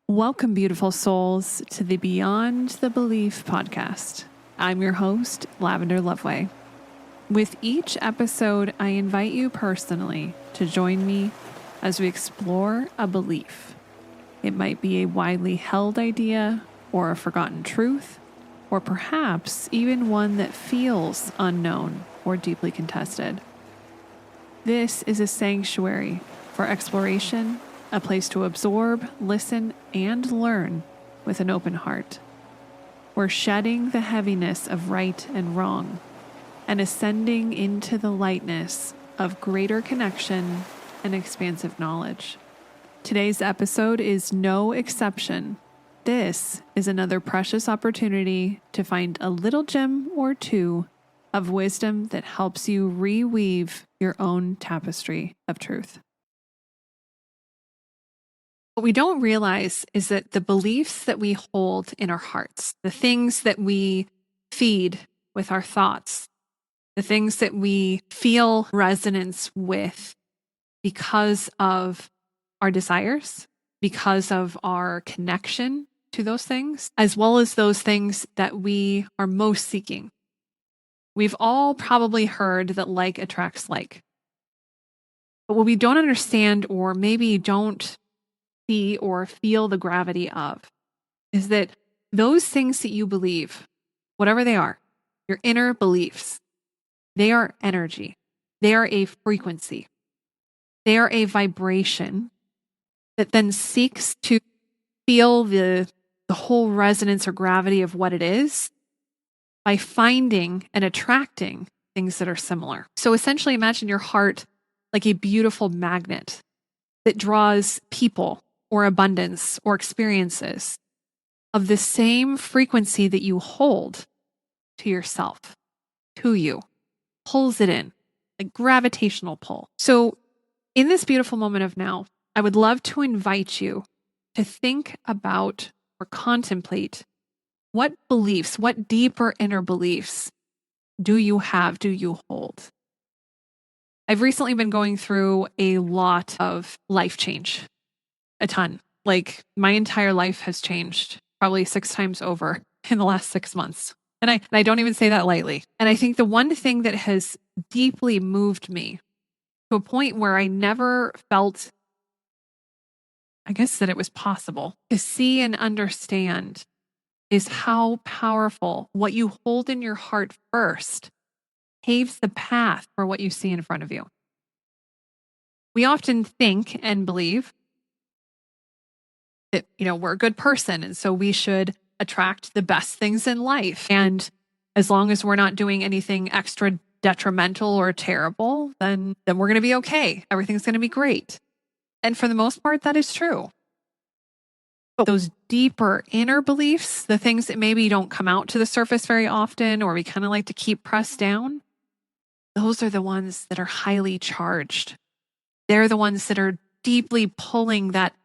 Welcome, beautiful souls, to the Beyond the Belief podcast. I'm your host, Lavender Loveway. With each episode, I invite you personally to join me as we explore a belief. It might be a widely held idea, or a forgotten truth, or perhaps even one that feels unknown or deeply contested. This is a sanctuary for exploration, a place to absorb, listen, and learn with an open heart. We're shedding the heaviness of right and wrong and ascending into the lightness of greater connection and expansive knowledge. Today's episode is no exception. This is another precious opportunity to find a little gem or two of wisdom that helps you reweave your own tapestry of truth. What we don't realize is that the beliefs that we hold in our hearts, the things that we feed with our thoughts, the things that we feel resonance with because of our desires, because of our connection to those things, as well as those things that we are most seeking. We've all probably heard that like attracts like. But what we don't understand, or maybe don't see or feel the gravity of, is that those things that you believe, whatever they are, your inner beliefs, they are energy. They are a frequency. They are a vibration that then seeks to feel the whole resonance or gravity of what it is by finding and attracting things that are similar. So essentially, imagine your heart like a beautiful magnet that draws people or abundance or experiences of the same frequency that you hold to yourself, to you, pulls it in, a gravitational pull. So in this beautiful moment of now, I would love to invite you to think about or contemplate what beliefs, what deeper inner beliefs do you have, do you hold? I've recently been going through a lot of life change. A ton. Like my entire life has changed probably 6 times over in the last 6 months. And I don't even say that lightly. And I think the one thing that has deeply moved me to a point where I never felt, I guess, that it was possible to see and understand is how powerful what you hold in your heart first paves the path for what you see in front of you. We often think and believe that, we're a good person, and so we should attract the best things in life. And as long as we're not doing anything extra detrimental or terrible, then we're going to be okay. Everything's going to be great. And for the most part, that is true. But those deeper inner beliefs, the things that maybe don't come out to the surface very often, or we kind of like to keep pressed down, those are the ones that are highly charged. They're the ones that are deeply pulling that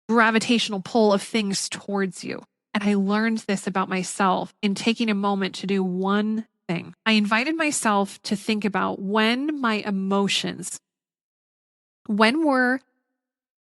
gravitational pull of things towards you. And I learned this about myself in taking a moment to do one thing. I invited myself to think about when my emotions, when were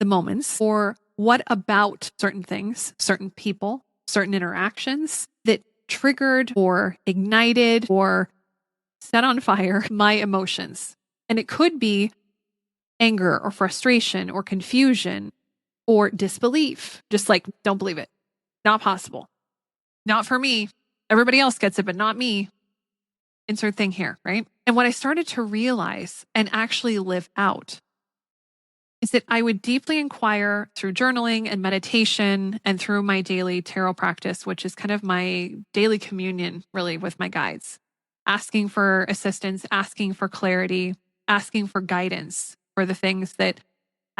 the moments, or what about certain things, certain people, certain interactions that triggered or ignited or set on fire my emotions. And it could be anger or frustration or confusion or disbelief. Just like, don't believe it. Not possible. Not for me. Everybody else gets it, but not me. Insert thing here, right? And what I started to realize and actually live out is that I would deeply inquire through journaling and meditation and through my daily tarot practice, which is kind of my daily communion, really, with my guides, asking for assistance, asking for clarity, asking for guidance for the things that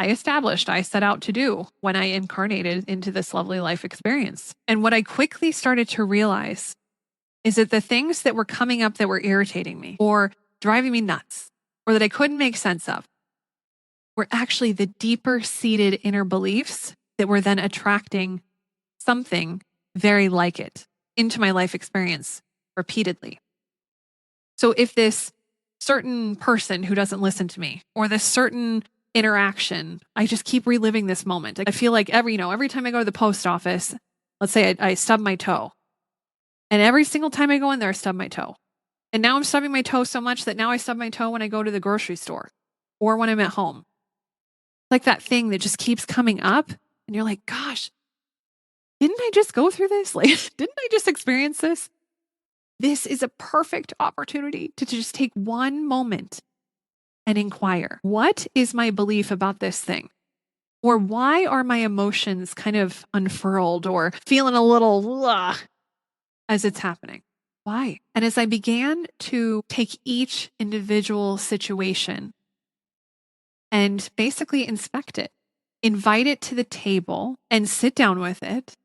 I set out to do when I incarnated into this lovely life experience. And what I quickly started to realize is that the things that were coming up that were irritating me or driving me nuts or that I couldn't make sense of were actually the deeper seated inner beliefs that were then attracting something very like it into my life experience repeatedly. So if this certain person who doesn't listen to me, or this certain interaction, I just keep reliving this moment. I feel like every time I go to the post office, let's say I stub my toe. And every single time I go in there, I stub my toe. And now I'm stubbing my toe so much that now I stub my toe when I go to the grocery store or when I'm at home. Like that thing that just keeps coming up. And you're like, gosh, didn't I just go through this? Like, didn't I just experience this? This is a perfect opportunity to just take one moment and inquire. What is my belief about this thing? Or why are my emotions kind of unfurled or feeling a little as it's happening? Why? And as I began to take each individual situation and basically inspect it, invite it to the table and sit down with it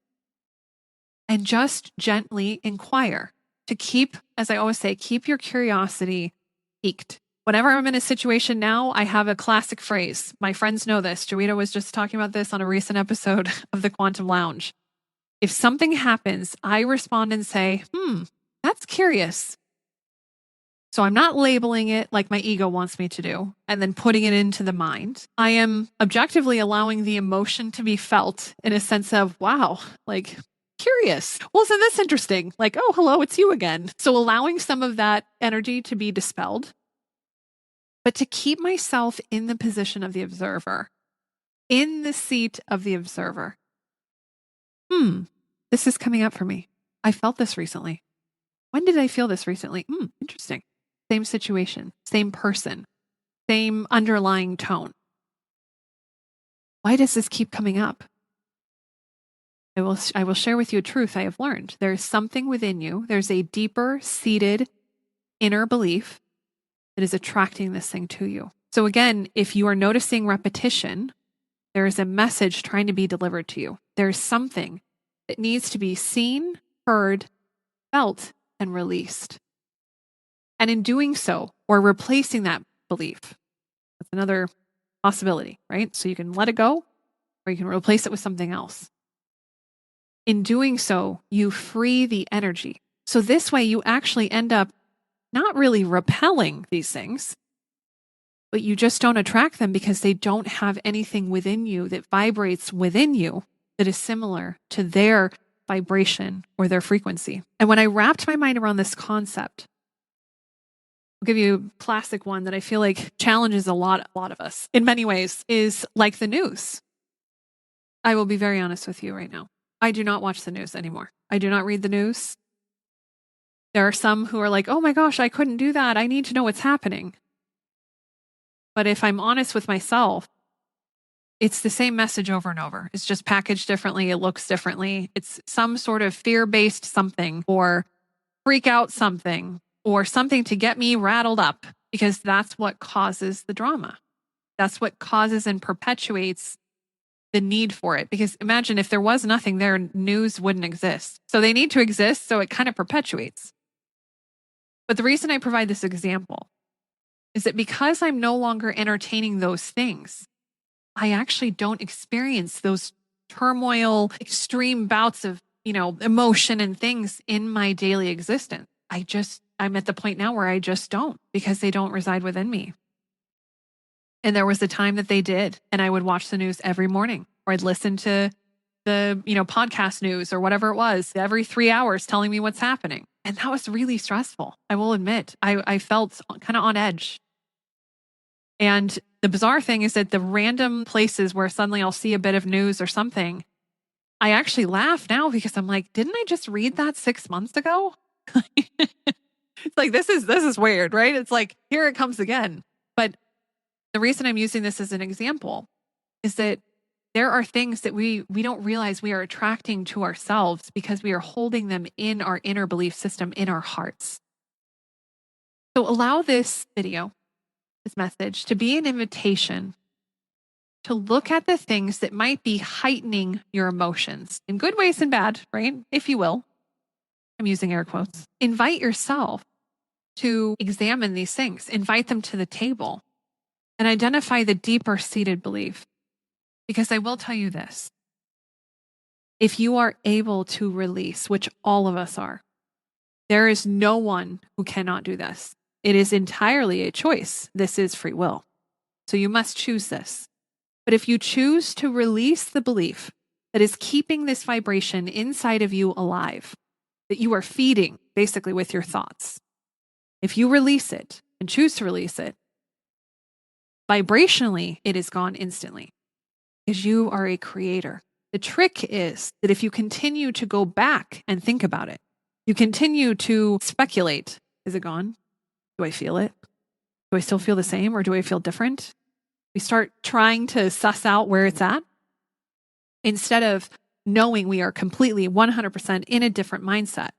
and just gently inquire to keep, as I always say, keep your curiosity piqued. Whenever I'm in a situation now, I have a classic phrase. My friends know this. Joita was just talking about this on a recent episode of the Quantum Lounge. If something happens, I respond and say, that's curious. So I'm not labeling it like my ego wants me to do and then putting it into the mind. I am objectively allowing the emotion to be felt in a sense of, wow, like curious. Well, isn't this interesting? Like, oh, hello, it's you again. So allowing some of that energy to be dispelled, but to keep myself in the position of the observer, in the seat of the observer. This is coming up for me. I felt this recently. When did I feel this recently? Interesting. Same situation, same person, same underlying tone. Why does this keep coming up? I will share with you a truth I have learned. There is something within you. There's a deeper seated inner belief that is attracting this thing to you. So again, if you are noticing repetition, there is a message trying to be delivered to you. There's something that needs to be seen, heard, felt, and released. And in doing so, or replacing that belief, that's another possibility, right? So you can let it go, or you can replace it with something else. In doing so, you free the energy. So this way you actually end up not really repelling these things, but you just don't attract them because they don't have anything within you that vibrates within you that is similar to their vibration or their frequency. And when I wrapped my mind around this concept, I'll give you a classic one that I feel like challenges a lot of us in many ways, is like the news. I will be very honest with you right now. I do not watch the news anymore. I do not read the news. There are some who are like, oh my gosh, I couldn't do that. I need to know what's happening. But if I'm honest with myself, it's the same message over and over. It's just packaged differently. It looks differently. It's some sort of fear-based something or freak out something or something to get me rattled up, because that's what causes the drama. That's what causes and perpetuates the need for it. Because imagine if there was nothing there, news wouldn't exist. So they need to exist, so it kind of perpetuates. But the reason I provide this example is that because I'm no longer entertaining those things, I actually don't experience those turmoil, extreme bouts of, emotion and things in my daily existence. I'm at the point now where I just don't, because they don't reside within me. And there was a time that they did, and I would watch the news every morning, or I'd listen to the, podcast news or whatever it was every 3 hours telling me what's happening. And that was really stressful. I will admit, I felt kind of on edge. And the bizarre thing is that the random places where suddenly I'll see a bit of news or something, I actually laugh now because I'm like, didn't I just read that 6 months ago? It's like, this is weird, right? It's like, here it comes again. But the reason I'm using this as an example is that there are things that we don't realize we are attracting to ourselves because we are holding them in our inner belief system, in our hearts. So allow this video, this message, to be an invitation to look at the things that might be heightening your emotions in good ways and bad, right? If you will. I'm using air quotes. Invite yourself to examine these things, invite them to the table, and identify the deeper seated belief. Because I will tell you this, if you are able to release, which all of us are, there is no one who cannot do this. It is entirely a choice. This is free will. So you must choose this. But if you choose to release the belief that is keeping this vibration inside of you alive, that you are feeding basically with your thoughts, if you release it and choose to release it, vibrationally, it is gone instantly because you are a creator. The trick is that if you continue to go back and think about it, you continue to speculate, is it gone? Do I feel it? Do I still feel the same or do I feel different? We start trying to suss out where it's at instead of knowing we are completely 100% in a different mindset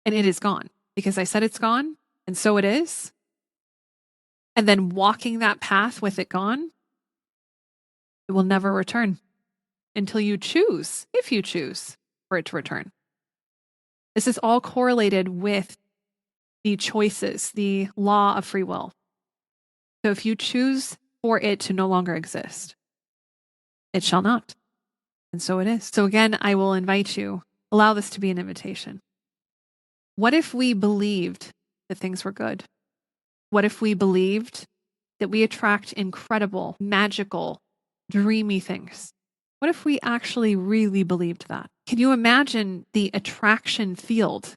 and it is gone because I said it's gone and so it is. And then walking that path with it gone, it will never return until you choose, if you choose for it to return. This is all correlated with the choices, the law of free will. So if you choose for it to no longer exist, it shall not. And so it is. So again, I will invite you, allow this to be an invitation. What if we believed that things were good? What if we believed that we attract incredible, magical, dreamy things? What if we actually really believed that? Can you imagine the attraction field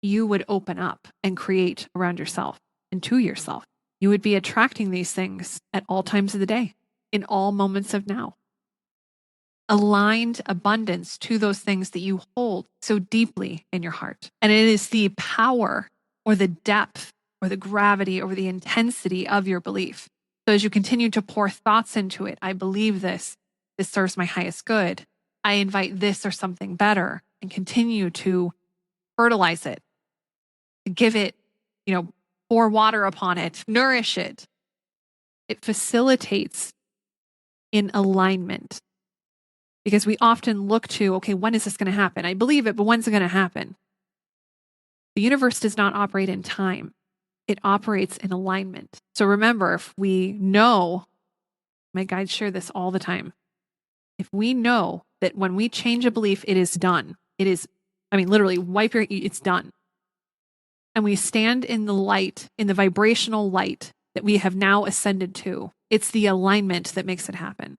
you would open up and create around yourself and to yourself? You would be attracting these things at all times of the day, in all moments of now. Aligned abundance to those things that you hold so deeply in your heart. And it is the power or the depth or the gravity or the intensity of your belief. So as you continue to pour thoughts into it, I believe this serves my highest good. I invite this or something better and continue to fertilize it, give it, pour water upon it, nourish it. It facilitates in alignment because we often look to, okay, when is this going to happen? I believe it, but when's it going to happen? The universe does not operate in time. It operates in alignment. So remember, if we know, my guides share this all the time. If we know that when we change a belief, it is done. It is, literally it's done. And we stand in the light, in the vibrational light that we have now ascended to. It's the alignment that makes it happen.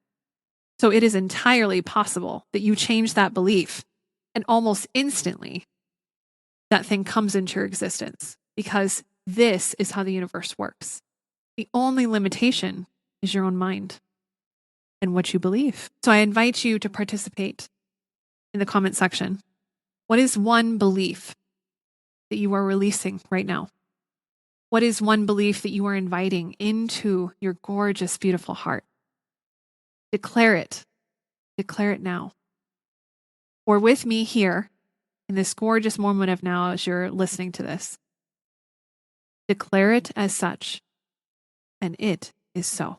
So it is entirely possible that you change that belief and almost instantly that thing comes into your existence because this is how the universe works. The only limitation is your own mind and what you believe. So I invite you to participate in the comment section. What is one belief that you are releasing right now? What is one belief that you are inviting into your gorgeous, beautiful heart? Declare it. Declare it now. Or with me here in this gorgeous moment of now as you're listening to this. Declare it as such, and it is so.